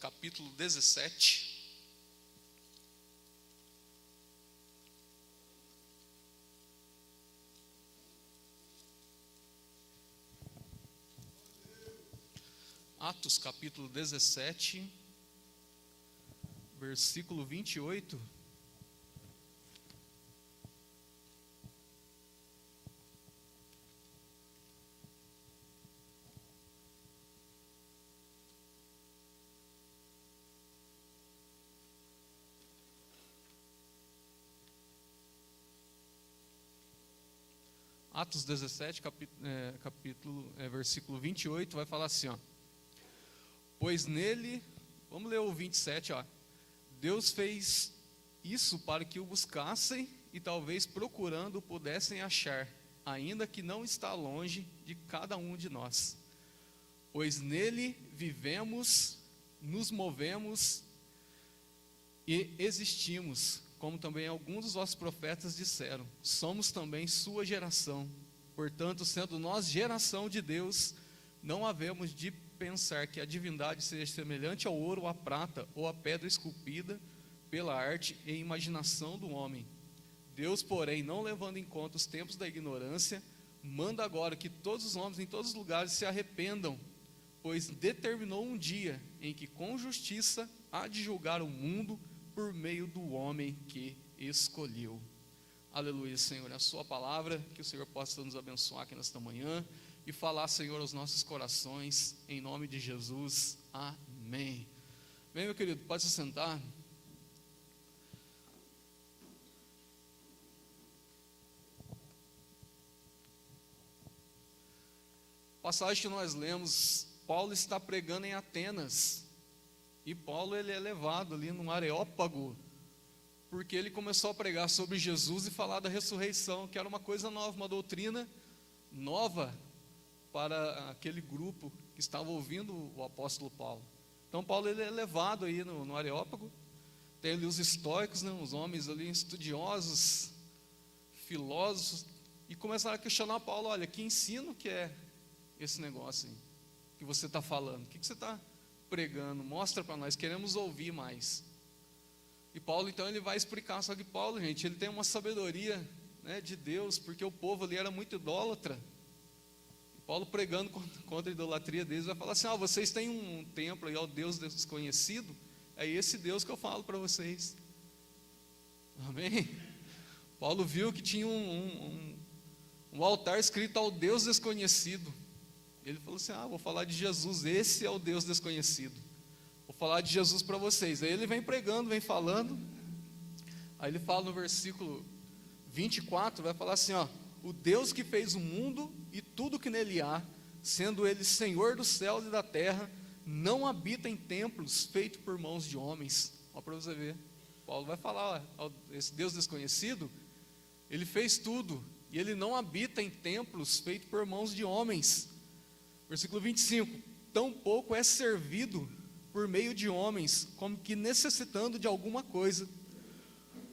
capítulo 17. Atos, capítulo 17, versículo 28. Atos 17, versículo 28, vai falar assim, ó. Pois nele, vamos ler o 27, ó. Deus fez isso para que o buscassem e talvez procurando pudessem achar, ainda que não está longe de cada um de nós. Pois nele vivemos, nos movemos e existimos, como também alguns dos vossos profetas disseram, somos também sua geração. Portanto, sendo nós geração de Deus, não havemos de pensar que a divindade seja semelhante ao ouro, ou à prata, ou à pedra esculpida pela arte e imaginação do homem. Deus, porém, não levando em conta os tempos da ignorância, manda agora que todos os homens em todos os lugares se arrependam, pois determinou um dia em que com justiça há de julgar o mundo por meio do homem que escolheu. Aleluia, Senhor, é a sua palavra, que o Senhor possa nos abençoar aqui nesta manhã e falar, Senhor, aos nossos corações, em nome de Jesus, amém. Bem, meu querido, pode se sentar. A passagem que nós lemos, Paulo está pregando em Atenas, e Paulo ele é levado ali no Areópago, porque ele começou a pregar sobre Jesus e falar da ressurreição, que era uma coisa nova, uma doutrina nova para aquele grupo que estava ouvindo o apóstolo Paulo. Então Paulo ele é levado aí no Areópago, tem ali os estoicos, né, os homens ali estudiosos, filósofos, e começaram a questionar Paulo: olha, que ensino que é esse negócio aí, que você está falando? O que você está pregando? Mostra para nós, queremos ouvir mais. E Paulo então ele vai explicar. Só que Paulo, gente, ele tem uma sabedoria, né, de Deus, porque o povo ali era muito idólatra. E Paulo pregando contra a idolatria deles, vai falar assim: vocês têm um templo aí ao Deus desconhecido, é esse Deus que eu falo para vocês. Amém? Paulo viu que tinha um altar escrito ao Deus desconhecido. Ele falou assim: vou falar de Jesus, esse é o Deus desconhecido. Vou falar de Jesus para vocês. Aí ele vem pregando, vem falando. Aí ele fala no versículo 24, vai falar assim, ó: o Deus que fez o mundo e tudo que nele há, sendo ele Senhor dos céus e da terra, não habita em templos feitos por mãos de homens. Ó, para você ver, Paulo vai falar, ó, esse Deus desconhecido, ele fez tudo, e ele não habita em templos feitos por mãos de homens. Versículo 25: tampouco é servido por meio de homens, como que necessitando de alguma coisa,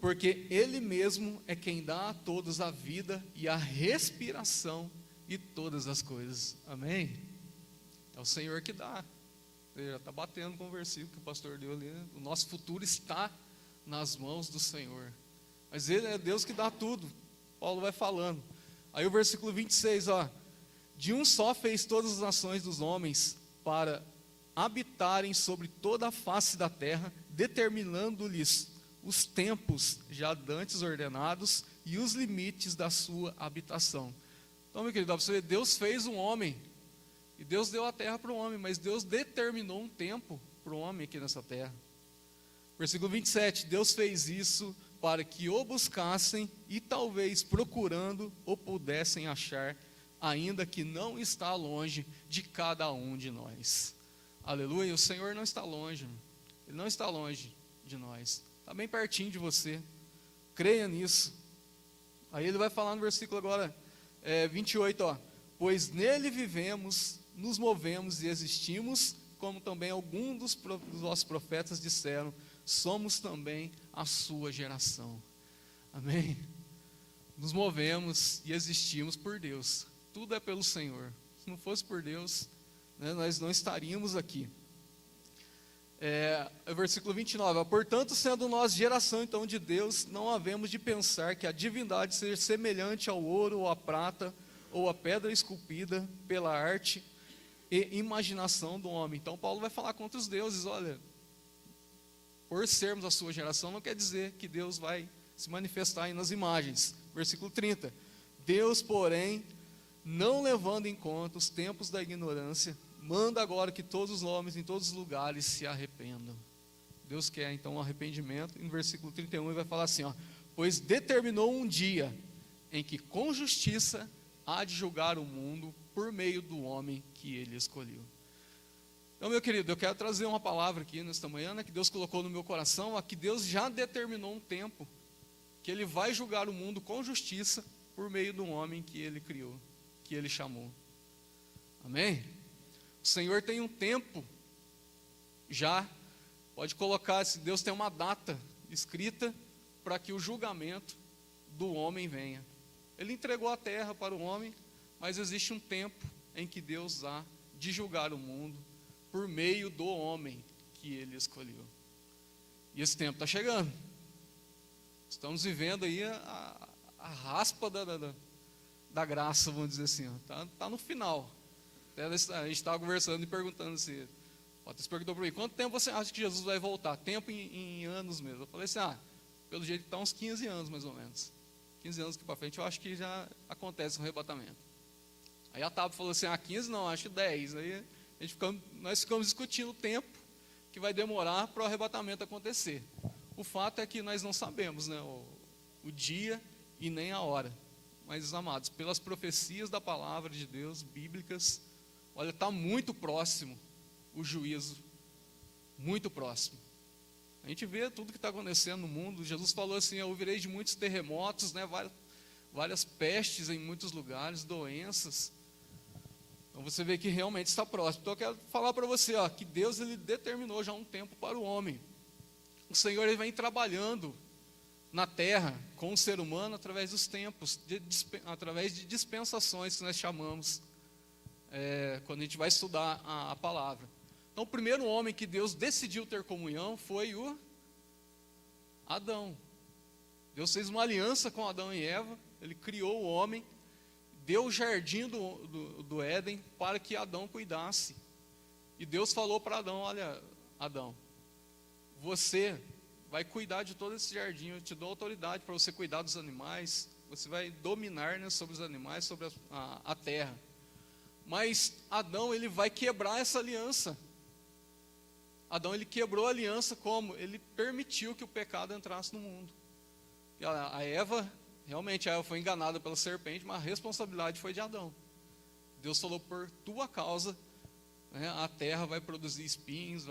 porque ele mesmo é quem dá a todos a vida e a respiração e todas as coisas. Amém? É o Senhor que dá. Ele já está batendo com o versículo que o pastor deu ali, né? O nosso futuro está nas mãos do Senhor, mas ele é Deus que dá tudo. Paulo vai falando. Aí o versículo 26, ó: de um só fez todas as nações dos homens para habitarem sobre toda a face da terra, determinando-lhes os tempos já dantes ordenados e os limites da sua habitação. Então, meu querido, para você ver, Deus fez um homem, e Deus deu a terra para o homem, mas Deus determinou um tempo para o homem aqui nessa terra. Versículo 27, Deus fez isso para que o buscassem e talvez procurando o pudessem achar, ainda que não está longe de cada um de nós. Aleluia, o Senhor não está longe, Ele não está longe de nós, está bem pertinho de você, creia nisso. Aí ele vai falar no versículo agora 28, ó: pois nele vivemos, nos movemos e existimos, como também alguns dos nossos profetas disseram, somos também a sua geração. Amém? Nos movemos e existimos por Deus, tudo é pelo Senhor. Se não fosse por Deus, né, nós não estaríamos aqui. Versículo 29, portanto, sendo nós geração então de Deus, não havemos de pensar que a divindade seja semelhante ao ouro ou à prata, ou à pedra esculpida pela arte e imaginação do homem. Então Paulo vai falar contra os deuses, olha, por sermos a sua geração, não quer dizer que Deus vai se manifestar aí nas imagens. Versículo 30, Deus, porém, não levando em conta os tempos da ignorância, manda agora que todos os homens em todos os lugares se arrependam. Deus quer então um arrependimento. Em versículo 31 ele vai falar assim, pois determinou um dia em que com justiça há de julgar o mundo por meio do homem que ele escolheu. Então, meu querido, eu quero trazer uma palavra aqui nesta manhã, que Deus colocou no meu coração, que Deus já determinou um tempo que ele vai julgar o mundo com justiça por meio do homem que ele criou, que ele chamou. Amém? O Senhor tem um tempo, já, pode colocar, se Deus tem uma data escrita para que o julgamento do homem venha. Ele entregou a terra para o homem, mas existe um tempo em que Deus há de julgar o mundo por meio do homem que ele escolheu. E esse tempo está chegando. Estamos vivendo aí a raspa da graça, vamos dizer assim. Está no final. A gente estava conversando e perguntando assim, o Matheus perguntou para mim, quanto tempo você acha que Jesus vai voltar? Tempo em anos mesmo. Eu falei assim, pelo jeito que está uns 15 anos mais ou menos. 15 anos aqui para frente, eu acho que já acontece um arrebatamento. Aí a Tabo falou assim, 15 não, acho que 10. Aí nós ficamos discutindo o tempo que vai demorar para o arrebatamento acontecer. O fato é que nós não sabemos, né, o dia e nem a hora. Mas, amados, pelas profecias da palavra de Deus, bíblicas, olha, está muito próximo o juízo, muito próximo. A gente vê tudo que está acontecendo no mundo. Jesus falou assim, eu ouvirei de muitos terremotos, né, várias pestes em muitos lugares, doenças. Então você vê que realmente está próximo. Então eu quero falar para você, que Deus ele determinou já um tempo para o homem. O Senhor ele vem trabalhando na terra com o ser humano através dos tempos, através de dispensações que nós chamamos, quando a gente vai estudar a palavra. Então o primeiro homem que Deus decidiu ter comunhão foi o Adão. Deus fez uma aliança com Adão e Eva, ele criou o homem, deu o jardim do Éden para que Adão cuidasse. E Deus falou para Adão, olha, Adão, você vai cuidar de todo esse jardim, eu te dou autoridade para você cuidar dos animais, você vai dominar, né, sobre os animais, sobre a terra. Mas Adão, ele vai quebrar essa aliança. Adão, ele quebrou a aliança como? Ele permitiu que o pecado entrasse no mundo. E a Eva, realmente a Eva foi enganada pela serpente, mas a responsabilidade foi de Adão. Deus falou, por tua causa, né, a terra vai produzir espinhos,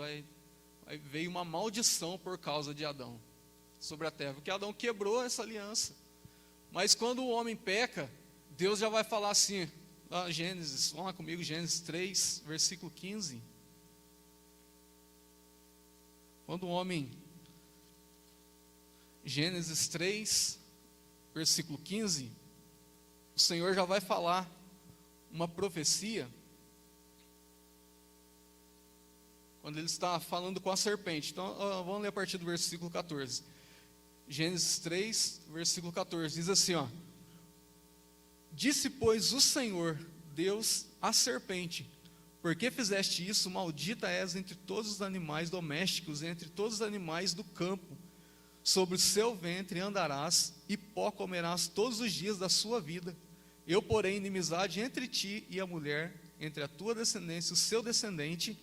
veio uma maldição por causa de Adão sobre a terra, porque Adão quebrou essa aliança. Mas quando o homem peca, Deus já vai falar assim, Gênesis, vamos lá comigo, Gênesis 3, versículo 15. Quando o homem, Gênesis 3, versículo 15, o Senhor já vai falar uma profecia, quando ele está falando com a serpente. Então, vamos ler a partir do versículo 14. Gênesis 3, versículo 14, diz assim, disse, pois, o Senhor, Deus, à serpente, por que fizeste isso? Maldita és entre todos os animais domésticos, entre todos os animais do campo. Sobre o seu ventre andarás, e pó comerás todos os dias da sua vida. Eu porei inimizade entre ti e a mulher, entre a tua descendência e o seu descendente,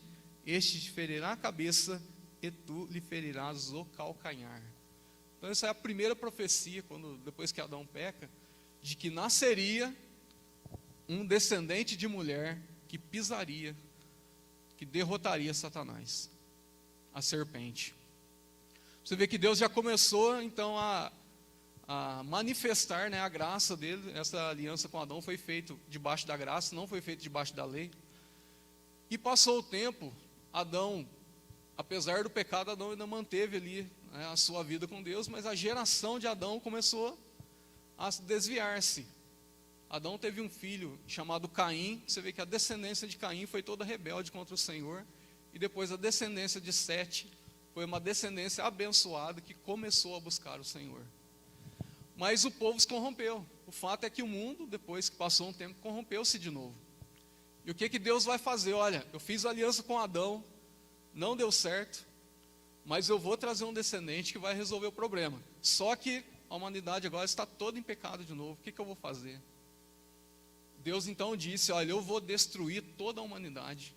este te ferirá a cabeça, e tu lhe ferirás o calcanhar. Então essa é a primeira profecia, depois que Adão peca, de que nasceria um descendente de mulher que pisaria, que derrotaria Satanás, a serpente. Você vê que Deus já começou então a manifestar, né, a graça dele. Essa aliança com Adão foi feita debaixo da graça, não foi feita debaixo da lei. E passou o tempo, Adão, apesar do pecado, Adão ainda manteve ali, né, a sua vida com Deus, mas a geração de Adão começou a desviar-se. Adão teve um filho chamado Caim. Você vê que a descendência de Caim foi toda rebelde contra o Senhor, e depois a descendência de Sete foi uma descendência abençoada que começou a buscar o Senhor. Mas o povo se corrompeu. O fato é que o mundo, depois que passou um tempo, corrompeu-se de novo. E o que Deus vai fazer? Olha, eu fiz aliança com Adão, não deu certo, mas eu vou trazer um descendente que vai resolver o problema. Só que a humanidade agora está toda em pecado de novo. O que eu vou fazer? Deus então disse, olha, eu vou destruir toda a humanidade,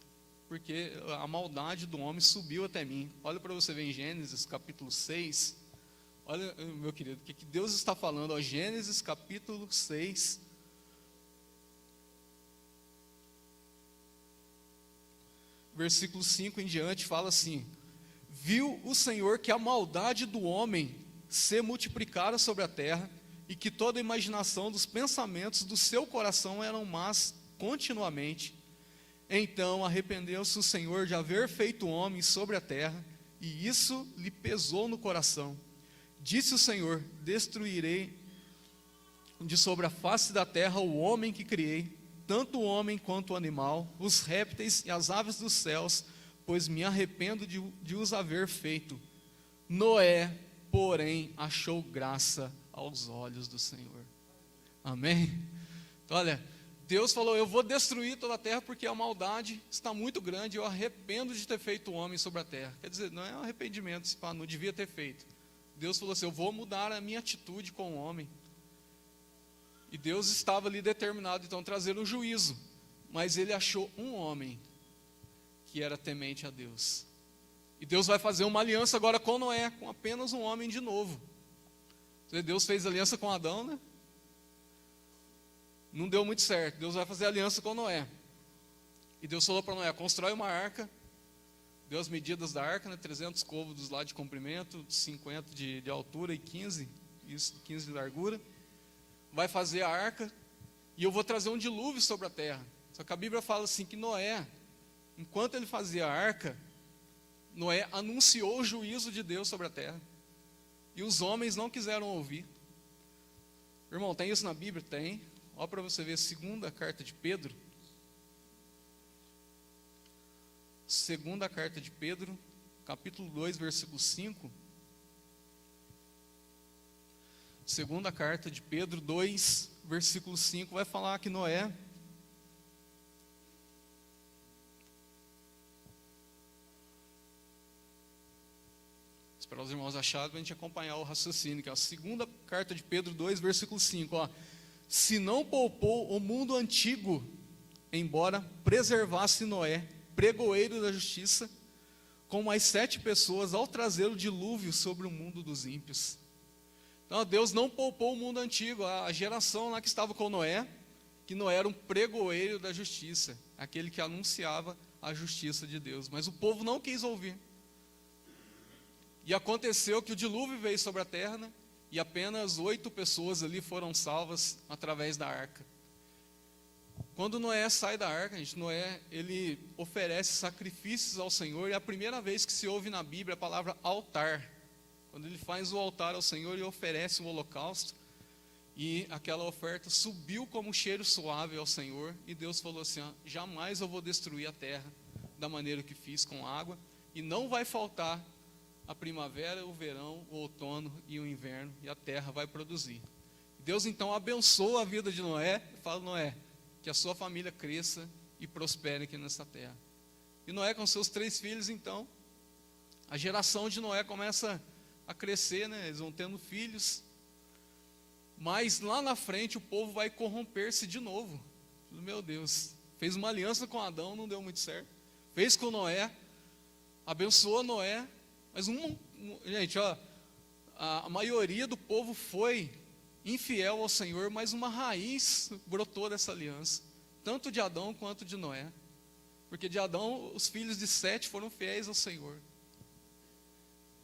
porque a maldade do homem subiu até mim. Olha para você ver em Gênesis capítulo 6. Olha, meu querido, o que Deus está falando? Ó, Gênesis capítulo 6. Versículo 5 em diante fala assim: viu o Senhor que a maldade do homem se multiplicara sobre a terra, e que toda a imaginação dos pensamentos do seu coração eram más continuamente. Então arrependeu-se o Senhor de haver feito o homem sobre a terra, e isso lhe pesou no coração. Disse o Senhor: destruirei de sobre a face da terra o homem que criei, tanto o homem quanto o animal, os répteis e as aves dos céus, pois me arrependo de os haver feito. Noé, porém, achou graça aos olhos do Senhor. Amém? Então, olha, Deus falou, eu vou destruir toda a terra porque a maldade está muito grande, eu arrependo de ter feito o homem sobre a terra. Quer dizer, não é um arrependimento, não devia ter feito. Deus falou assim, eu vou mudar a minha atitude com o homem. E Deus estava ali determinado, então, a trazer um juízo. Mas ele achou um homem que era temente a Deus. E Deus vai fazer uma aliança agora com Noé, com apenas um homem de novo. Deus fez aliança com Adão, né? Não deu muito certo. Deus vai fazer aliança com Noé. E Deus falou para Noé, constrói uma arca. Deu as medidas da arca, né? 300 côvados lá de comprimento, 50 de altura e 15 de largura. Vai fazer a arca, e eu vou trazer um dilúvio sobre a terra. Só que a Bíblia fala assim, que Noé, enquanto ele fazia a arca, Noé anunciou o juízo de Deus sobre a terra. E os homens não quiseram ouvir. Irmão, tem isso na Bíblia? Tem. Olha para você ver, segunda carta de Pedro. Segunda carta de Pedro, capítulo 2, versículo 5. Segunda carta de Pedro 2, versículo 5, vai falar que Noé... Para os irmãos acharem, para a gente acompanhar o raciocínio, que é a segunda carta de Pedro 2, versículo 5, ó. Se não poupou o mundo antigo, embora preservasse Noé, pregoeiro da justiça, com mais 7 pessoas, ao trazer o dilúvio sobre o mundo dos ímpios. Então, Deus não poupou o mundo antigo, a geração lá que estava com Noé, que Noé era um pregoeiro da justiça, aquele que anunciava a justiça de Deus, mas o povo não quis ouvir. E aconteceu que o dilúvio veio sobre a terra, né? E apenas 8 pessoas ali foram salvas através da arca. Quando Noé sai da arca, gente, Noé, ele oferece sacrifícios ao Senhor, e é a primeira vez que se ouve na Bíblia a palavra altar. Quando ele faz o altar ao Senhor e oferece o holocausto, e aquela oferta subiu como um cheiro suave ao Senhor, e Deus falou assim, ó, jamais eu vou destruir a terra da maneira que fiz com água, e não vai faltar a primavera, o verão, o outono e o inverno, e a terra vai produzir. Deus então abençoa a vida de Noé, e fala, Noé, que a sua família cresça e prospere aqui nessa terra. E Noé com seus 3 filhos, então, a geração de Noé começa a crescer, né? Eles vão tendo filhos, mas lá na frente o povo vai corromper-se de novo. Meu Deus, fez uma aliança com Adão, não deu muito certo, fez com Noé, abençoou Noé, mas gente, ó, a maioria do povo foi infiel ao Senhor, mas uma raiz brotou dessa aliança, tanto de Adão quanto de Noé, porque de Adão os filhos de Sete foram fiéis ao Senhor,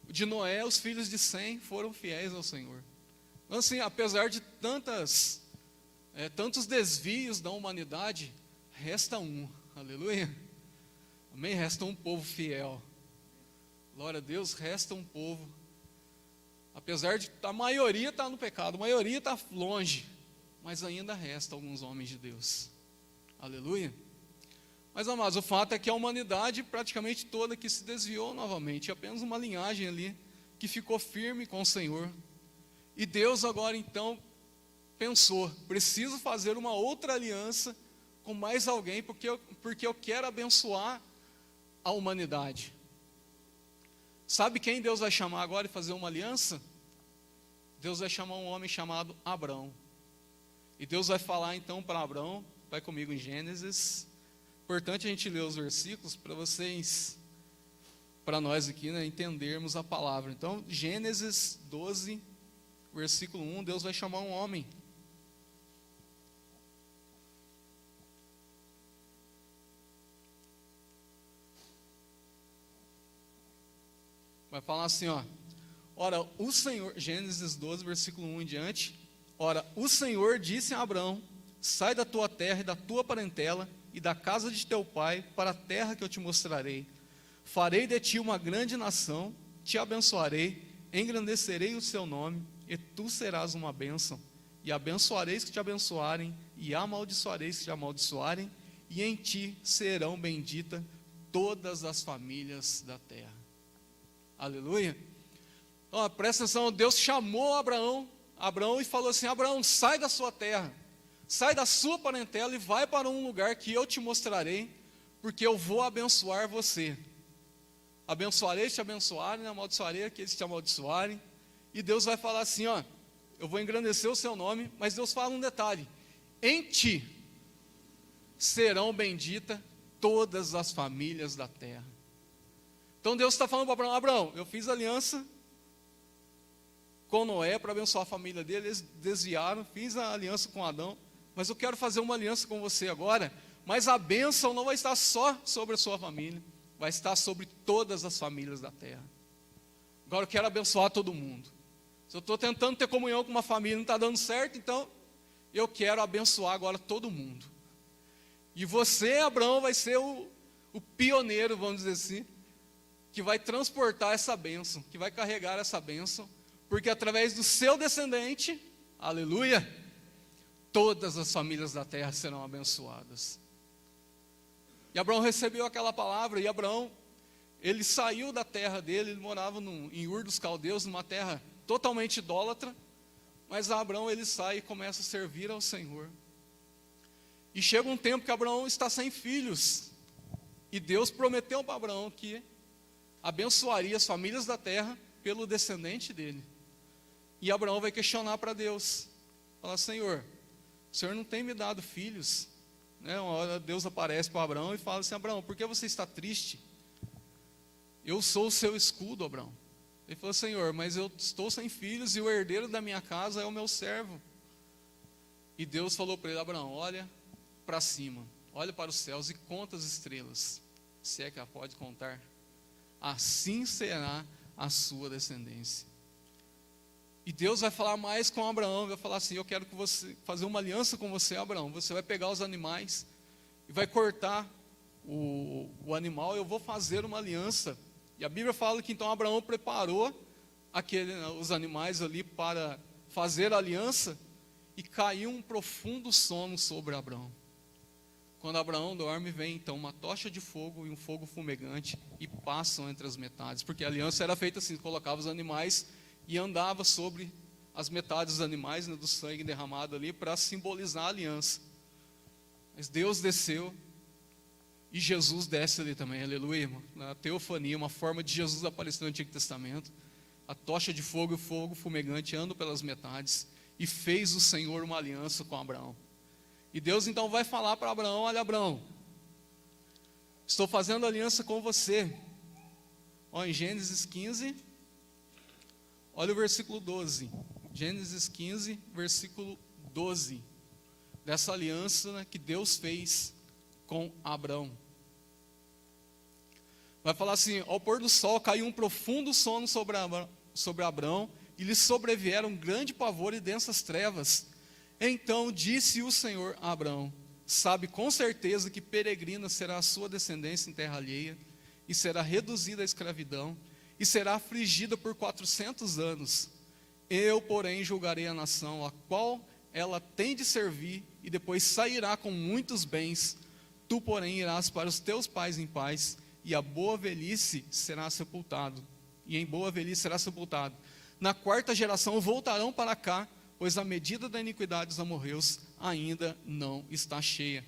de Noé os filhos de Sem foram fiéis ao Senhor. Então assim, apesar de tantos desvios da humanidade, resta um, aleluia, amém, resta um povo fiel. Glória a Deus, resta um povo, apesar de a maioria estar no pecado, a maioria está longe, mas ainda resta alguns homens de Deus, aleluia. Mas, amados, o fato é que a humanidade praticamente toda que se desviou novamente, apenas uma linhagem ali que ficou firme com o Senhor. E Deus agora então pensou, preciso fazer uma outra aliança com mais alguém, porque eu quero abençoar a humanidade. Sabe quem Deus vai chamar agora e fazer uma aliança? Deus vai chamar um homem chamado Abrão. E Deus vai falar então para Abrão, vai comigo em Gênesis. Importante a gente ler os versículos para vocês, para nós aqui, né, entendermos a palavra. Então, Gênesis 12, versículo 1, Deus vai chamar um homem. Vai falar assim, ó. Ora, o Senhor, Gênesis 12, versículo 1 em diante. Ora, o Senhor disse a Abrão: sai da tua terra e da tua parentela e da casa de teu pai para a terra que eu te mostrarei. Farei de ti uma grande nação, te abençoarei, engrandecerei o seu nome, e tu serás uma bênção. E abençoarei os que te abençoarem, e amaldiçoarei os que te amaldiçoarem, e em ti serão benditas todas as famílias da terra. Aleluia. Então, presta atenção, Deus chamou Abraão e falou assim: Abraão, sai da sua terra, sai da sua parentela e vai para um lugar que eu te mostrarei, porque eu vou abençoar você. Abençoarei se te abençoarem, amaldiçoarei aqueles que te amaldiçoarem. E Deus vai falar assim, ó, eu vou engrandecer o seu nome, mas Deus fala um detalhe: em ti serão benditas todas as famílias da terra. Então Deus está falando para Abraão: Abraão, eu fiz aliança com Noé para abençoar a família dele, eles desviaram, fiz a aliança com Adão, mas eu quero fazer uma aliança com você agora, mas a bênção não vai estar só sobre a sua família, vai estar sobre todas as famílias da terra. Agora eu quero abençoar todo mundo. Se eu estou tentando ter comunhão com uma família e não está dando certo, então eu quero abençoar agora todo mundo. E você, Abraão, vai ser o pioneiro, vamos dizer assim, que vai transportar essa bênção, que vai carregar essa bênção, porque através do seu descendente, aleluia, todas as famílias da terra serão abençoadas. E Abraão recebeu aquela palavra, e Abraão, ele saiu da terra dele, ele morava em Ur dos Caldeus, numa terra totalmente idólatra, mas Abraão, ele sai e começa a servir ao Senhor. E chega um tempo que Abraão está sem filhos, e Deus prometeu para Abraão que abençoaria as famílias da terra pelo descendente dele. E Abraão vai questionar para Deus, falar: Senhor, o Senhor não tem me dado filhos, né? Uma hora Deus aparece para Abraão e fala assim: Abraão, por que você está triste? Eu sou o seu escudo, Abraão. Ele falou: Senhor, mas eu estou sem filhos e o herdeiro da minha casa é o meu servo. E Deus falou para ele: Abraão, olha para cima, olha para os céus e conta as estrelas, se é que ela pode contar. Assim será a sua descendência. E Deus vai falar mais com Abraão, vai falar assim: eu quero que você fazer uma aliança com você, Abraão. Você vai pegar os animais e vai cortar o animal, eu vou fazer uma aliança. E a Bíblia fala que então Abraão preparou os animais ali para fazer a aliança, e caiu um profundo sono sobre Abraão. Quando Abraão dorme, vem então uma tocha de fogo e um fogo fumegante e passam entre as metades, porque a aliança era feita assim: colocava os animais e andava sobre as metades dos animais, né, do sangue derramado ali, para simbolizar a aliança. Mas Deus desceu, e Jesus desce ali também, aleluia, irmão. Na teofania, uma forma de Jesus aparecer no Antigo Testamento. A tocha de fogo e o fogo fumegante andam pelas metades, e fez o Senhor uma aliança com Abraão. E Deus então vai falar para Abraão: olha, Abraão, estou fazendo aliança com você. Ó, em Gênesis 15, olha o versículo 12. Gênesis 15, versículo 12. Dessa aliança, né, que Deus fez com Abraão. Vai falar assim: ao pôr do sol caiu um profundo sono sobre Abraão, e lhe sobrevieram grande pavor e densas trevas. Então disse o Senhor a Abraão: sabe com certeza que peregrina será a sua descendência em terra alheia, e será reduzida à escravidão, e será afligida por 400 anos. Eu, porém, julgarei a nação a qual ela tem de servir, e depois sairá com muitos bens Tu, porém, irás para os teus pais em paz, e a boa velhice será sepultado, e em boa velhice será sepultado. Na quarta geração voltarão para cá, pois a medida da iniquidade dos amorreus ainda não está cheia.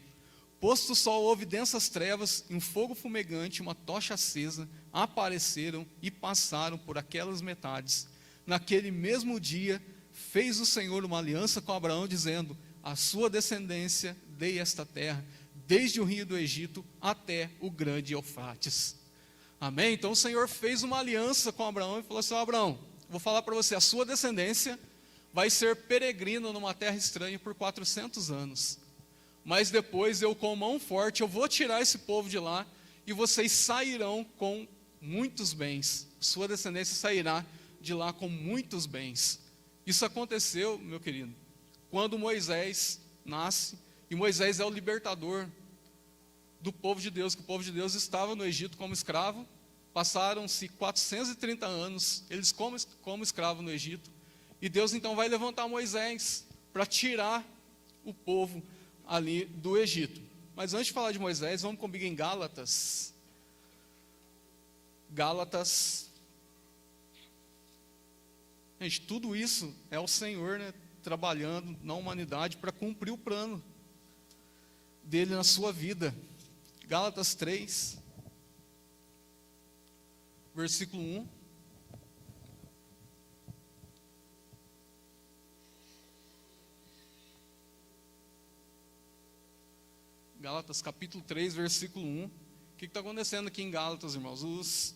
Posto o sol, houve densas trevas, e um fogo fumegante, uma tocha acesa, apareceram e passaram por aquelas metades. Naquele mesmo dia, fez o Senhor uma aliança com Abraão, dizendo: a sua descendência dei esta terra, desde o rio do Egito até o grande Eufrates. Amém? Então o Senhor fez uma aliança com Abraão e falou assim: Abraão, vou falar para você, a sua descendência vai ser peregrina numa terra estranha por 400 anos. Mas depois eu, com mão forte, eu vou tirar esse povo de lá, e vocês sairão com muitos bens. Sua descendência sairá de lá com muitos bens. Isso aconteceu, meu querido, quando Moisés nasce, e Moisés é o libertador do povo de Deus, que o povo de Deus estava no Egito como escravo. Passaram-se 430 anos, eles como escravo no Egito, e Deus então vai levantar Moisés para tirar o povo ali do Egito. Mas antes de falar de Moisés, vamos comigo em Gálatas. Gálatas. Gente, tudo isso é o Senhor, né, trabalhando na humanidade para cumprir o plano dele na sua vida. Gálatas 3, versículo 1. Gálatas capítulo 3, versículo 1. O que está acontecendo aqui em Gálatas, irmãos? Os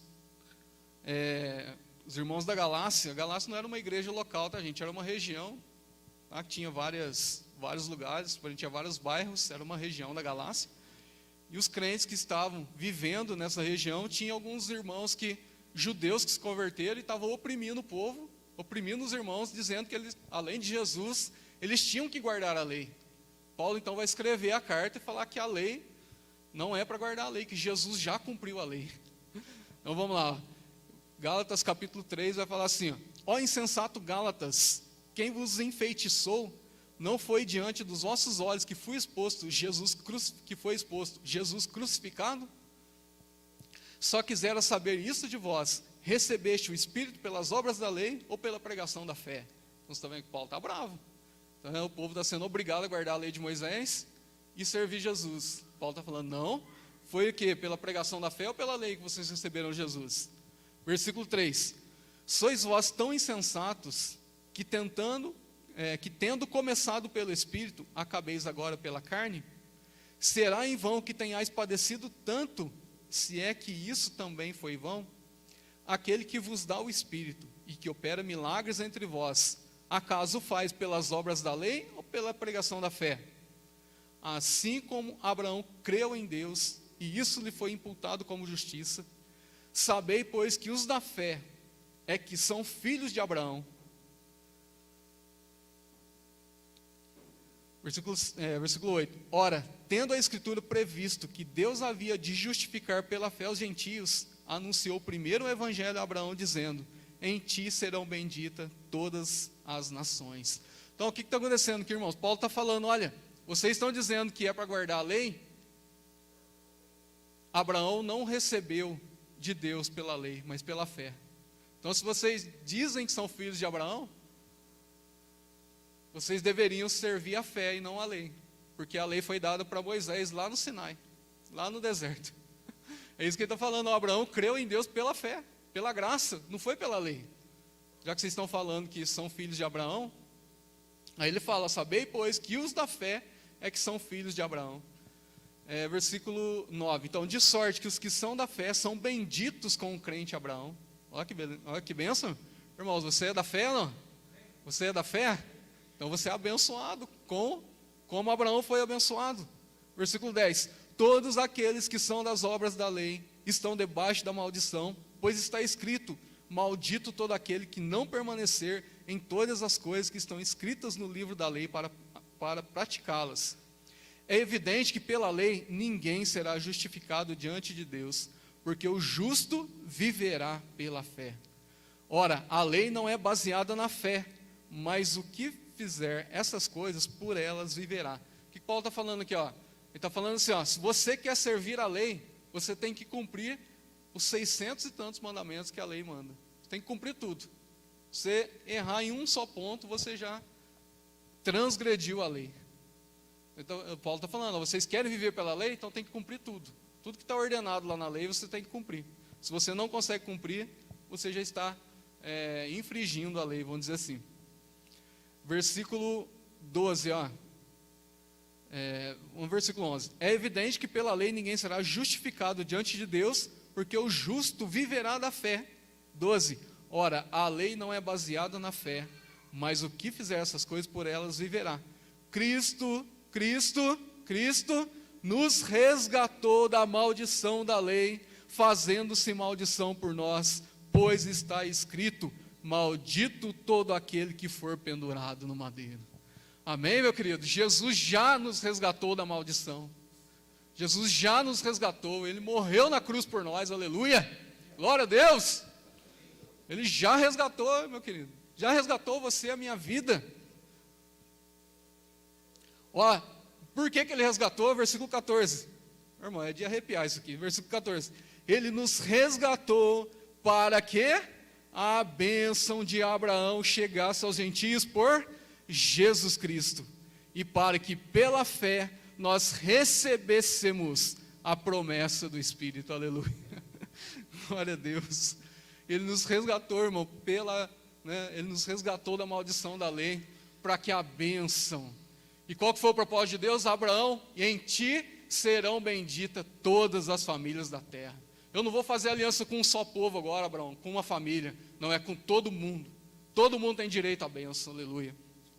irmãos da Galácia, a Galácia não era uma igreja local, tá, gente? Era uma região, tá, que tinha vários lugares, tinha vários bairros, era uma região da Galácia. E os crentes que estavam vivendo nessa região, tinha alguns irmãos judeus que se converteram e estavam oprimindo o povo, oprimindo os irmãos, dizendo que eles, além de Jesus, eles tinham que guardar a lei. Paulo então vai escrever a carta e falar que a lei não é para guardar a lei, que Jesus já cumpriu a lei. Então vamos lá, Gálatas capítulo 3 vai falar assim: ó insensato Gálatas, quem vos enfeitiçou não foi diante dos vossos olhos que foi exposto Jesus crucificado? Só quisera saber isso de vós: recebeste o Espírito pelas obras da lei ou pela pregação da fé? Então você está vendo que Paulo está bravo. Então, o povo está sendo obrigado a guardar a lei de Moisés e servir Jesus. Paulo está falando: não, foi o quê? Pela pregação da fé ou pela lei que vocês receberam Jesus? Versículo 3: sois vós tão insensatos que tendo começado pelo Espírito, acabeis agora pela carne? Será em vão que tenhais padecido tanto, se é que isso também foi vão? Aquele que vos dá o Espírito e que opera milagres entre vós, acaso faz pelas obras da lei ou pela pregação da fé? Assim como Abraão creu em Deus, e isso lhe foi imputado como justiça, sabei, pois, que os da fé é que são filhos de Abraão. Versículo 8. Ora, tendo a Escritura previsto que Deus havia de justificar pela fé os gentios, anunciou primeiro o Evangelho a Abraão, dizendo: em ti serão benditas todas as nações. Então o que está acontecendo aqui, irmãos? Paulo está falando: olha, vocês estão dizendo que é para guardar a lei? Abraão não recebeu de Deus pela lei, mas pela fé. Então se vocês dizem que são filhos de Abraão, vocês deveriam servir a fé e não a lei, porque a lei foi dada para Moisés lá no Sinai, lá no deserto. É isso que ele está falando: Abraão creu em Deus pela fé, pela graça, não foi pela lei. Já que vocês estão falando que são filhos de Abraão, aí ele fala: sabei, pois, que os da fé é que são filhos de Abraão. Versículo 9. Então, de sorte que os que são da fé são benditos com o crente Abraão. Olha que bênção. Irmãos, você é da fé ou não? Você é da fé? Então você é abençoado como Abraão foi abençoado. Versículo 10. Todos aqueles que são das obras da lei estão debaixo da maldição, pois está escrito: maldito todo aquele que não permanecer em todas as coisas que estão escritas no livro da lei para praticá-las. É evidente que pela lei ninguém será justificado diante de Deus, porque o justo viverá pela fé. Ora, a lei não é baseada na fé, mas o que fizer essas coisas, por elas viverá. O que Paulo está falando aqui? está falando assim, ó, se você quer servir a lei, você tem que cumprir os 600 e tantos mandamentos que a lei manda. Você tem que cumprir tudo. Se você errar em um só ponto, você já transgrediu a lei. Então, Paulo está falando, ó, vocês querem viver pela lei, então tem que cumprir tudo. Tudo que está ordenado lá na lei, você tem que cumprir. Se você não consegue cumprir, você já está infringindo a lei, vamos dizer assim. Versículo 12, ó. Versículo 11. É evidente que pela lei ninguém será justificado diante de Deus, porque o justo viverá da fé. 12. Ora, a lei não é baseada na fé, mas o que fizer essas coisas por elas viverá. Cristo nos resgatou da maldição da lei, fazendo-se maldição por nós, pois está escrito, maldito todo aquele que for pendurado no madeiro. Amém, meu querido? Jesus já nos resgatou da maldição. Jesus já nos resgatou, Ele morreu na cruz por nós, aleluia, glória a Deus. Ele já resgatou, meu querido, já resgatou você, a minha vida. Ó, por que Ele resgatou? Versículo 14, irmão, é de arrepiar isso aqui, versículo 14. Ele nos resgatou para que a bênção de Abraão chegasse aos gentios por Jesus Cristo, e para que pela fé nós recebêssemos a promessa do Espírito, aleluia, glória a Deus. Ele nos resgatou, irmão, Ele nos resgatou da maldição da lei, para que a bênção, e qual que foi o propósito de Deus? Abraão, e em ti serão benditas todas as famílias da terra. Eu não vou fazer aliança com um só povo agora, Abraão, com uma família, não, é com todo mundo tem direito à bênção, aleluia.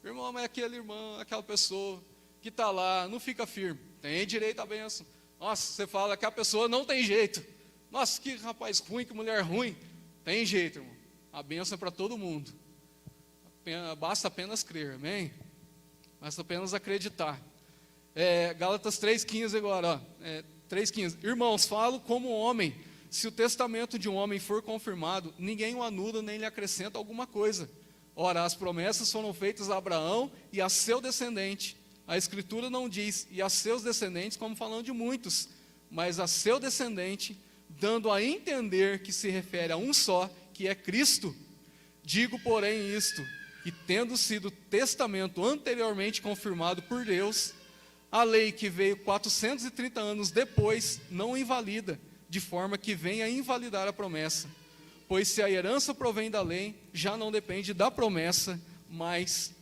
Irmão, mas aquele irmão, aquela pessoa que está lá, não fica firme, tem direito à bênção. Nossa, você fala que a pessoa não tem jeito, nossa, que rapaz ruim, que mulher ruim, tem jeito, irmão, a bênção é para todo mundo, basta apenas crer, amém? Basta apenas acreditar. Gálatas 3,15 agora, 3,15. Irmãos, falo como homem, se o testamento de um homem for confirmado, ninguém o anula nem lhe acrescenta alguma coisa. Ora, as promessas foram feitas a Abraão e a seu descendente. A Escritura não diz, e a seus descendentes, como falando de muitos, mas a seu descendente, dando a entender que se refere a um só, que é Cristo. Digo, porém, isto, que tendo sido testamento anteriormente confirmado por Deus, a lei que veio 430 anos depois não invalida, de forma que venha a invalidar a promessa. Pois se a herança provém da lei, já não depende da promessa, mas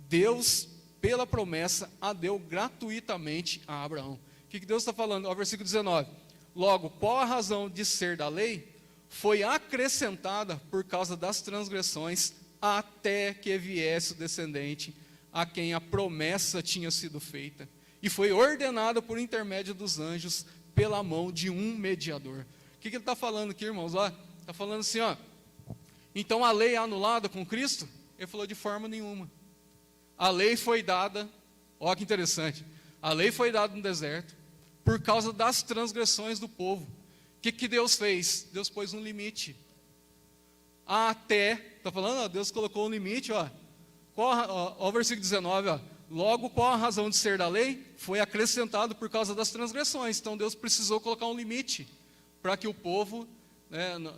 Deus, pela promessa, a deu gratuitamente a Abraão. O que Deus está falando? Ó, versículo 19. Logo, qual a razão de ser da lei? Foi acrescentada por causa das transgressões, até que viesse o descendente, a quem a promessa tinha sido feita, e foi ordenada por intermédio dos anjos, pela mão de um mediador. O que ele está falando aqui, irmãos? Está falando assim, ó, então a lei é anulada com Cristo? Ele falou, de forma nenhuma. A lei foi dada, ó que interessante, a lei foi dada no deserto, por causa das transgressões do povo. O que Deus fez? Deus pôs um limite. Está falando, ó, Deus colocou um limite, ó o versículo 19, ó. Logo, qual a razão de ser da lei? Foi acrescentado por causa das transgressões. Então Deus precisou colocar um limite, para que o povo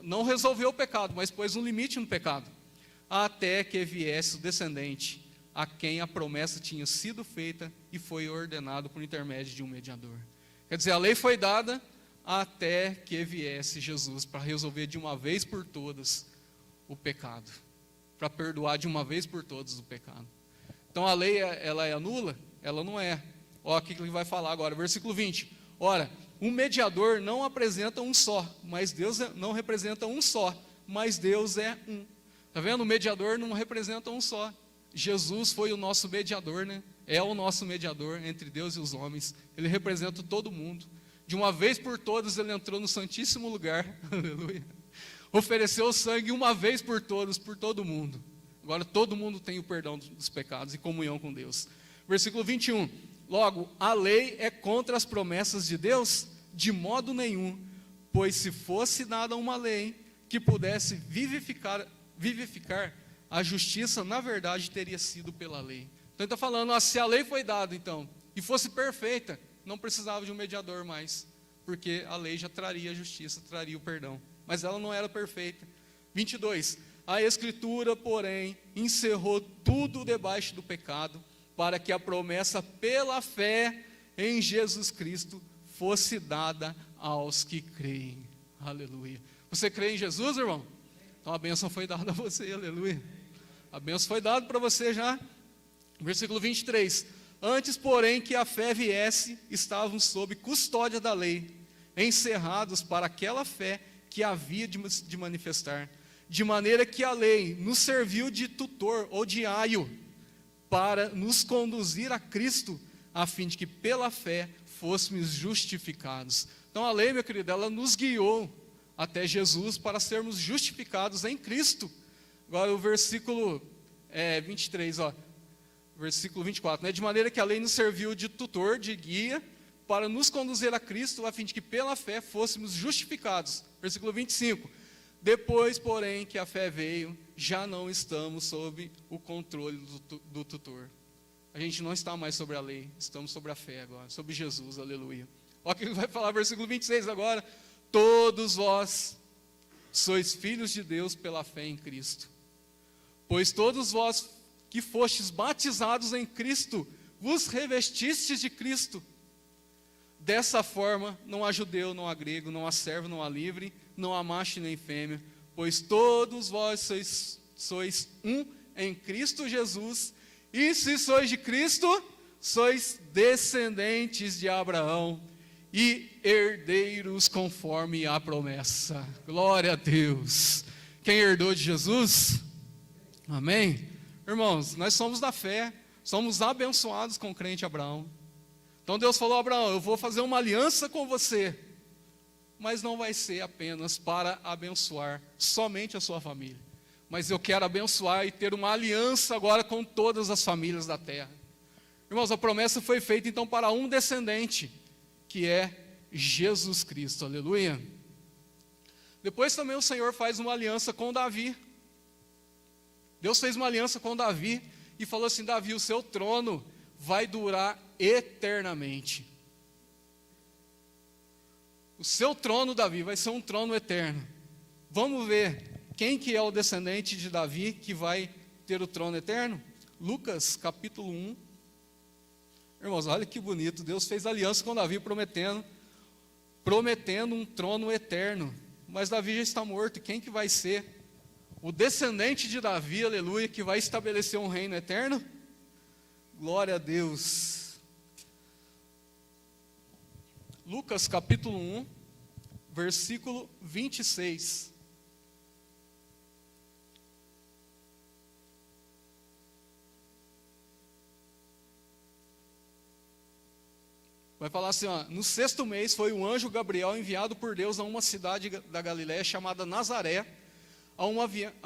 não resolveu o pecado, mas pôs um limite no pecado, até que viesse o descendente, a quem a promessa tinha sido feita, e foi ordenado por intermédio de um mediador. Quer dizer, a lei foi dada até que viesse Jesus, para resolver de uma vez por todas o pecado, para perdoar de uma vez por todas o pecado. Então a lei, ela é nula? Ela não é. Olha o que ele vai falar agora, versículo 20. Ora, um mediador não apresenta um só, mas Deus não representa um só, mas Deus é um. Está vendo? O mediador não representa um só. Jesus foi o nosso mediador, né? É o nosso mediador entre Deus e os homens. Ele representa todo mundo. De uma vez por todas ele entrou no santíssimo lugar, aleluia. Ofereceu o sangue uma vez por todas, por todo mundo. Agora todo mundo tem o perdão dos pecados e comunhão com Deus. Versículo 21. Logo, a lei é contra as promessas de Deus? De modo nenhum. Pois se fosse dada uma lei que pudesse vivificar, a justiça, na verdade, teria sido pela lei. Então ele está falando, se a lei foi dada, então, e fosse perfeita, não precisava de um mediador mais, porque a lei já traria a justiça, traria o perdão. Mas ela não era perfeita. 22. A Escritura, porém, encerrou tudo debaixo do pecado, para que a promessa pela fé em Jesus Cristo fosse dada aos que creem. Aleluia. Você crê em Jesus, irmão? Então a bênção foi dada a você, aleluia. A bênção foi dada para você já. Versículo 23. Antes, porém, que a fé viesse, estavam sob custódia da lei, encerrados para aquela fé que havia de manifestar. De maneira que a lei nos serviu de tutor ou de aio, para nos conduzir a Cristo, a fim de que pela fé fôssemos justificados. Então a lei, meu querido, ela nos guiou até Jesus para sermos justificados em Cristo. Agora o versículo 23, versículo 24, né? De maneira que a lei nos serviu de tutor, de guia, para nos conduzir a Cristo, a fim de que pela fé fôssemos justificados. Versículo 25. Depois, porém, que a fé veio, já não estamos sob o controle do tutor. A gente não está mais sobre a lei, estamos sobre a fé agora, sobre Jesus, aleluia. Olha o que ele vai falar, versículo 26 agora. Todos vós sois filhos de Deus pela fé em Cristo. Pois todos vós que fostes batizados em Cristo, vos revestistes de Cristo. Dessa forma, não há judeu, não há grego, não há servo, não há livre, não há macho nem fêmea, pois todos vós sois um em Cristo Jesus, e se sois de Cristo, sois descendentes de Abraão e herdeiros conforme a promessa. Glória a Deus. Quem herdou de Jesus? Amém? Irmãos, nós somos da fé, somos abençoados com o crente Abraão. Então Deus falou: Abraão, eu vou fazer uma aliança com você, mas não vai ser apenas para abençoar somente a sua família, mas eu quero abençoar e ter uma aliança agora com todas as famílias da terra. Irmãos, a promessa foi feita então para um descendente, que é Jesus Cristo, aleluia. Depois também o Senhor faz uma aliança com Davi. Deus fez uma aliança com Davi e falou assim: Davi, o seu trono vai durar eternamente. O seu trono, Davi, vai ser um trono eterno. Vamos ver quem que é o descendente de Davi que vai ter o trono eterno? Lucas capítulo 1. Irmãos, olha que bonito. Deus fez aliança com Davi prometendo um trono eterno. Mas Davi já está morto. Quem que vai ser o descendente de Davi, aleluia, que vai estabelecer um reino eterno? Glória a Deus. Lucas capítulo 1, versículo 26. Vai falar assim, no 6º mês foi o anjo Gabriel enviado por Deus a uma cidade da Galiléia chamada Nazaré, a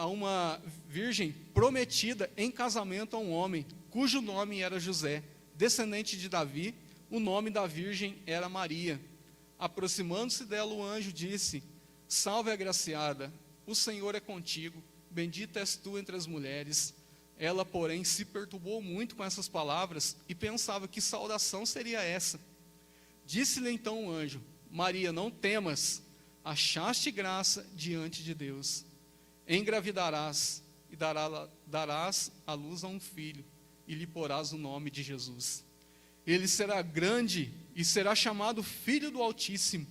uma virgem prometida em casamento a um homem, cujo nome era José, descendente de Davi. O nome da virgem era Maria. Aproximando-se dela, o anjo disse: Salve, agraciada, o Senhor é contigo, bendita és tu entre as mulheres. Ela, porém, se perturbou muito com essas palavras e pensava que saudação seria essa. Disse-lhe então o anjo: Maria, não temas, achaste graça diante de Deus. Engravidarás e darás à luz a um filho, e lhe porás o nome de Jesus. Ele será grande e será chamado Filho do Altíssimo.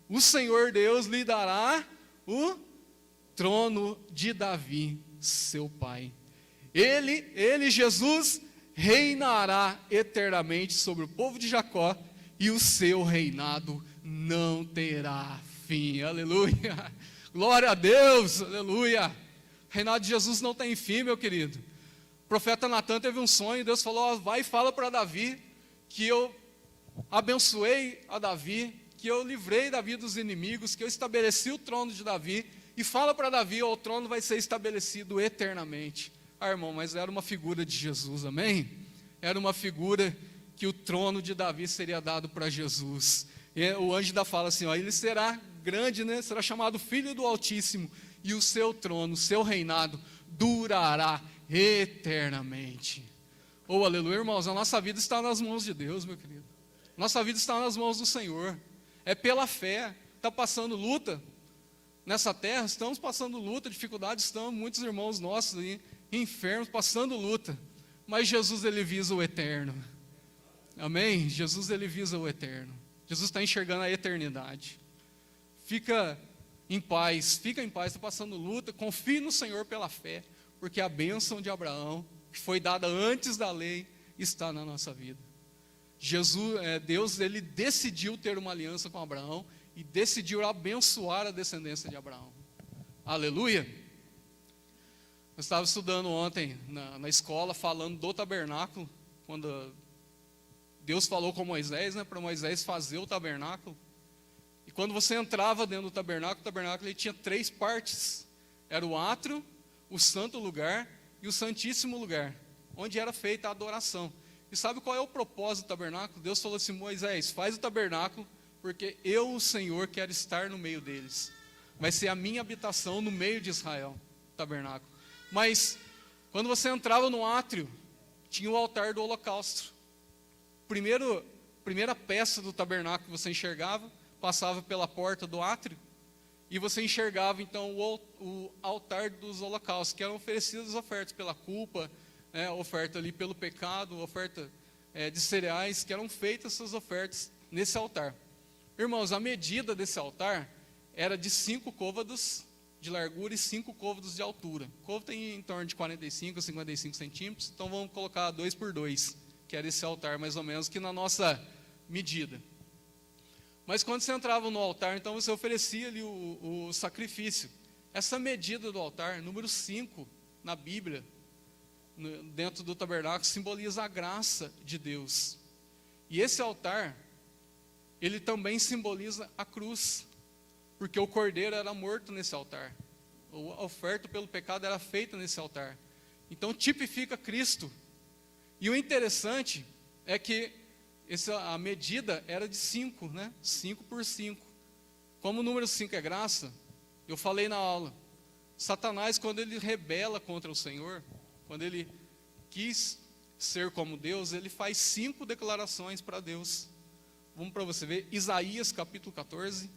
O Senhor Deus lhe dará o trono de Davi, seu pai. Ele, Jesus, reinará eternamente sobre o povo de Jacó, e o seu reinado não terá fim. Aleluia. Glória a Deus, aleluia. O reinado de Jesus não tem fim, meu querido. O profeta Natan teve um sonho, Deus falou: vai e fala para Davi que eu abençoei a Davi, que eu livrei Davi dos inimigos, que eu estabeleci o trono de Davi, e fala para Davi: o trono vai ser estabelecido eternamente. Irmão, mas era uma figura de Jesus, amém? Era uma figura que o trono de Davi seria dado para Jesus. E o anjo ainda fala assim, ele será grande, né? Será chamado Filho do Altíssimo, e o seu trono, o seu reinado durará eternamente. Oh, aleluia, irmãos, a nossa vida está nas mãos de Deus, meu querido. Nossa vida está nas mãos do Senhor. É pela fé. Está passando luta nessa terra, estamos passando luta, dificuldades, estamos, muitos irmãos nossos aí, enfermos, passando luta. Mas Jesus, ele visa o eterno. Amém? Jesus, ele visa o eterno. Jesus está enxergando a eternidade. Fica em paz, está passando luta, confie no Senhor pela fé, porque a bênção de Abraão, que foi dada antes da lei, está na nossa vida. Deus, ele decidiu ter uma aliança com Abraão e decidiu abençoar a descendência de Abraão. Aleluia! Eu estava estudando ontem na escola, falando do tabernáculo, quando Deus falou com Moisés, para Moisés fazer o tabernáculo. E quando você entrava dentro do tabernáculo ele tinha 3 partes. Era o átrio, o santo lugar e o santíssimo lugar, onde era feita a adoração. E sabe qual é o propósito do tabernáculo? Deus falou assim: Moisés, faz o tabernáculo, porque eu, o Senhor, quero estar no meio deles. Vai ser a minha habitação no meio de Israel, o tabernáculo. Mas, quando você entrava no átrio, tinha o altar do holocausto. Primeira peça do tabernáculo que você enxergava, passava pela porta do átrio, e você enxergava então o altar dos holocaustos, que eram oferecidas ofertas pela culpa, oferta ali pelo pecado, oferta de cereais, que eram feitas essas ofertas nesse altar. Irmãos, a medida desse altar era de 5 côvados de largura e 5 côvados de altura. O côvado tem em torno de 45 a 55 centímetros, então vamos colocar 2 por 2, que era esse altar mais ou menos, que na nossa medida. Mas quando você entrava no altar, então você oferecia ali o sacrifício. Essa medida do altar, número 5 na Bíblia, dentro do tabernáculo, simboliza a graça de Deus. E esse altar, ele também simboliza a cruz, porque o cordeiro era morto nesse altar. A oferta pelo pecado era feita nesse altar. Então tipifica Cristo. E o interessante é que a medida era de 5, 5 por 5. Como o número 5 é graça, eu falei na aula, Satanás, quando ele rebela contra o Senhor, quando ele quis ser como Deus, ele faz 5 declarações para Deus. Vamos para você ver, Isaías capítulo 14,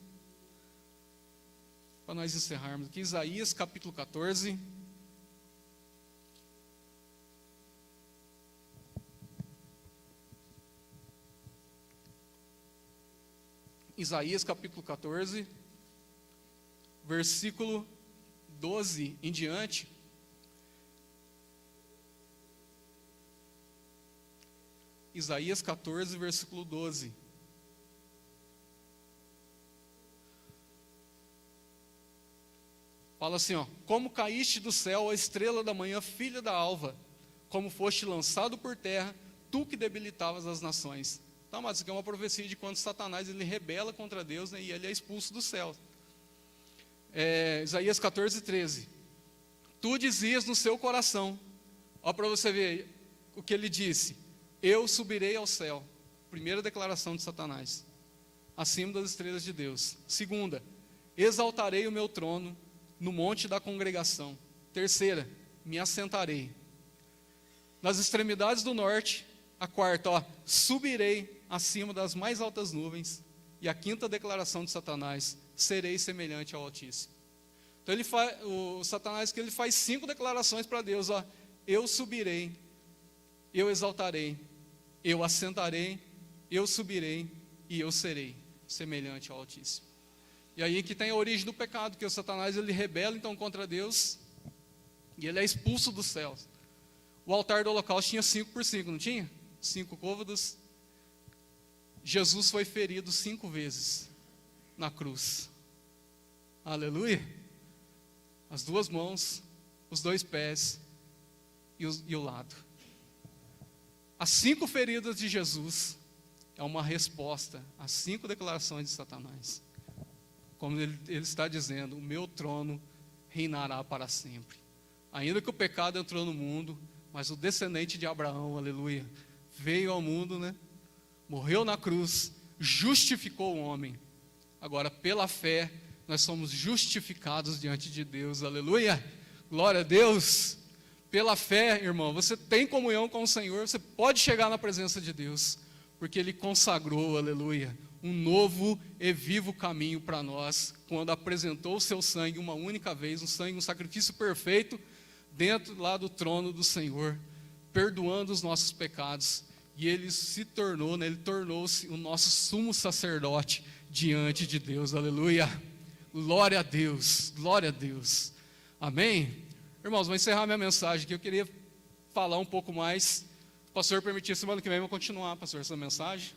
para nós encerrarmos aqui, Isaías capítulo 14, Isaías capítulo 14, versículo 12 em diante. Isaías 14, versículo 12. Fala assim, como caíste do céu, a estrela da manhã, filha da alva, como foste lançado por terra, tu que debilitavas as nações. Então, mas isso aqui é uma profecia de quando Satanás ele rebela contra Deus, e ele é expulso do céu. Isaías 14, 13. Tu dizias no seu coração, para você ver o que ele disse: eu subirei ao céu. Primeira declaração de Satanás, acima das estrelas de Deus. Segunda, exaltarei o meu trono no monte da congregação. Terceira, me assentarei nas extremidades do norte. A quarta, subirei acima das mais altas nuvens. E a quinta declaração de Satanás: serei semelhante ao Altíssimo. Então o Satanás, que ele faz 5 declarações para Deus: eu subirei, eu exaltarei, eu assentarei, eu subirei e eu serei semelhante ao Altíssimo. E aí que tem a origem do pecado, que o Satanás ele rebela então contra Deus e ele é expulso dos céus. O altar do holocausto tinha 5 por 5, não tinha? 5 côvados. Jesus foi ferido 5 vezes na cruz. Aleluia. As 2 mãos, os 2 pés e o lado. As 5 feridas de Jesus é uma resposta às 5 declarações de Satanás. Como ele está dizendo: o meu trono reinará para sempre. Ainda que o pecado entrou no mundo, mas o descendente de Abraão, aleluia, veio ao mundo, morreu na cruz, justificou o homem. Agora, pela fé, nós somos justificados diante de Deus, aleluia, glória a Deus. Pela fé, irmão, você tem comunhão com o Senhor, você pode chegar na presença de Deus, porque Ele consagrou, aleluia, um novo e vivo caminho para nós, quando apresentou o seu sangue uma única vez, um sacrifício perfeito, dentro lá do trono do Senhor, perdoando os nossos pecados, e Ele se tornou, né, Ele tornou-se o nosso sumo sacerdote diante de Deus, aleluia, glória a Deus, glória a Deus, amém? Irmãos, vou encerrar minha mensagem aqui, eu queria falar um pouco mais, se o pastor permitir, semana que vem eu vou continuar, pastor, essa mensagem, se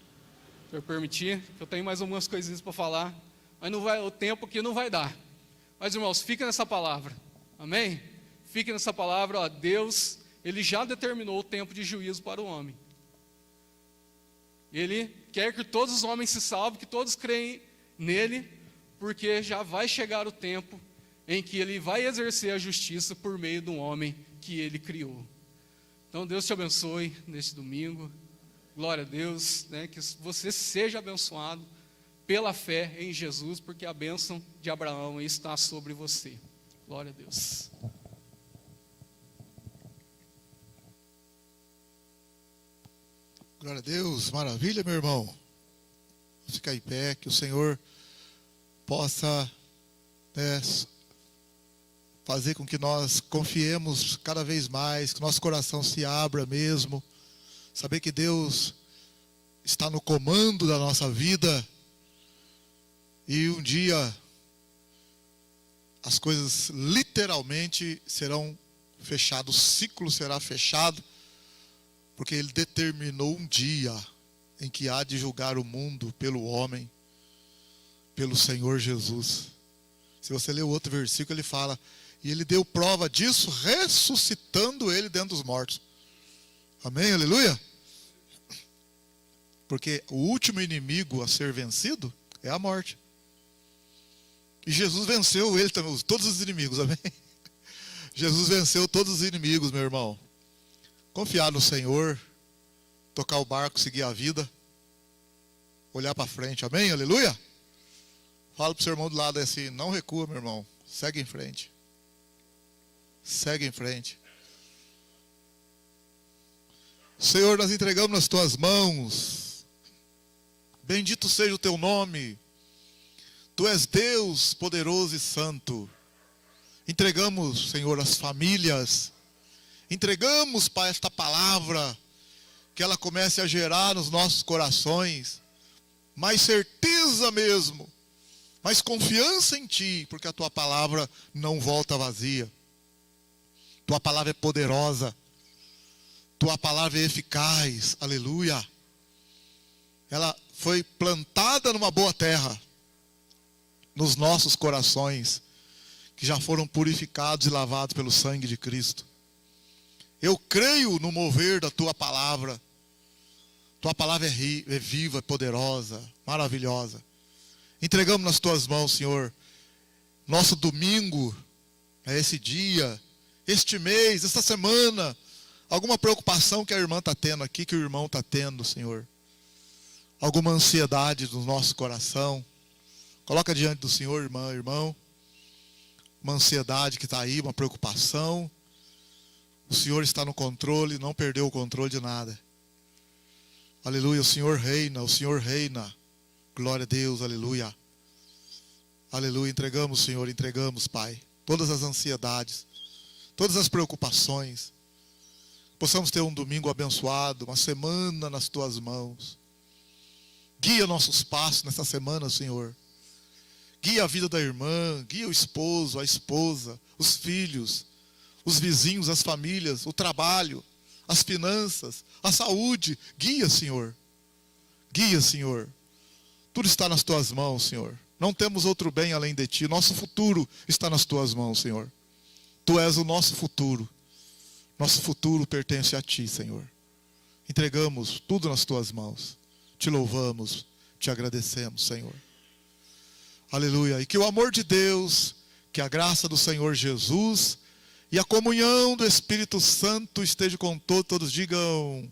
o senhor permitir, eu tenho mais algumas coisinhas para falar, mas não vai, o tempo aqui não vai dar, mas irmãos, fica nessa palavra, amém? Fique nessa palavra, ó, Deus, Ele já determinou o tempo de juízo para o homem. Ele quer que todos os homens se salvem, que todos creem nele, porque já vai chegar o tempo em que Ele vai exercer a justiça por meio de um homem que Ele criou. Então Deus te abençoe neste domingo, glória a Deus, né, que você seja abençoado pela fé em Jesus, porque a bênção de Abraão está sobre você. Glória a Deus. Glória a Deus, maravilha, meu irmão. Vamos ficar em pé, que o Senhor possa, né, fazer com que nós confiemos cada vez mais, que nosso coração se abra mesmo, saber que Deus está no comando da nossa vida, e um dia as coisas literalmente serão fechadas, o ciclo será fechado, porque Ele determinou um dia em que há de julgar o mundo pelo homem, pelo Senhor Jesus. Se você ler o outro versículo, ele fala, e Ele deu prova disso, ressuscitando Ele dentre os mortos. Amém, aleluia? Porque o último inimigo a ser vencido é a morte. E Jesus venceu ele também, todos os inimigos, amém? Jesus venceu todos os inimigos, meu irmão. Confiar no Senhor, tocar o barco, seguir a vida, olhar para frente, amém? Aleluia? Fala para o seu irmão do lado assim, não recua, meu irmão, segue em frente. Segue em frente. Senhor, nós entregamos nas tuas mãos, bendito seja o teu nome, tu és Deus poderoso e santo. Entregamos, Senhor, as famílias, entregamos, Pai, esta palavra, que ela comece a gerar nos nossos corações mais certeza mesmo, mais confiança em Ti, porque a Tua palavra não volta vazia. Tua palavra é poderosa, Tua palavra é eficaz, aleluia. Ela foi plantada numa boa terra, nos nossos corações, que já foram purificados e lavados pelo sangue de Cristo. Eu creio no mover da Tua palavra. Tua palavra é viva, é poderosa, maravilhosa. Entregamos nas Tuas mãos, Senhor. Nosso domingo é esse dia, este mês, esta semana. Alguma preocupação que a irmã está tendo aqui, que o irmão está tendo, Senhor. Alguma ansiedade no nosso coração. Coloca diante do Senhor, irmã, irmão. Uma ansiedade que está aí, uma preocupação. O Senhor está no controle, não perdeu o controle de nada. Aleluia, o Senhor reina, o Senhor reina. Glória a Deus, aleluia. Aleluia, entregamos, Senhor, entregamos, Pai, todas as ansiedades, todas as preocupações. Possamos ter um domingo abençoado, uma semana nas Tuas mãos. Guia nossos passos nessa semana, Senhor. Guia a vida da irmã, guia o esposo, a esposa, os filhos, os vizinhos, as famílias, o trabalho, as finanças, a saúde. Guia, Senhor. Guia, Senhor. Tudo está nas Tuas mãos, Senhor. Não temos outro bem além de Ti. Nosso futuro está nas Tuas mãos, Senhor. Tu és o nosso futuro. Nosso futuro pertence a Ti, Senhor. Entregamos tudo nas Tuas mãos. Te louvamos, Te agradecemos, Senhor. Aleluia. E que o amor de Deus, que a graça do Senhor Jesus e a comunhão do Espírito Santo esteja com todos. Todos digam.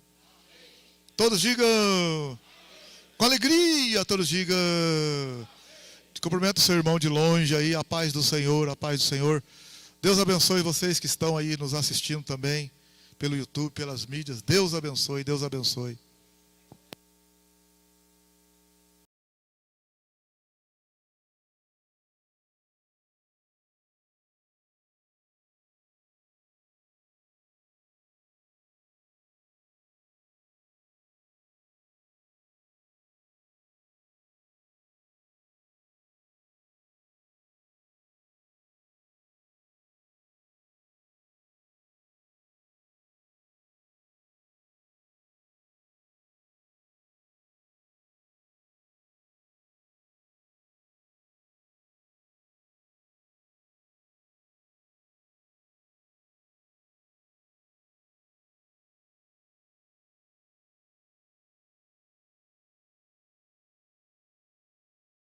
Todos digam. Com alegria, todos digam. Cumprimento o seu irmão de longe aí, a paz do Senhor, a paz do Senhor. Deus abençoe vocês que estão aí nos assistindo também, pelo YouTube, pelas mídias. Deus abençoe, Deus abençoe.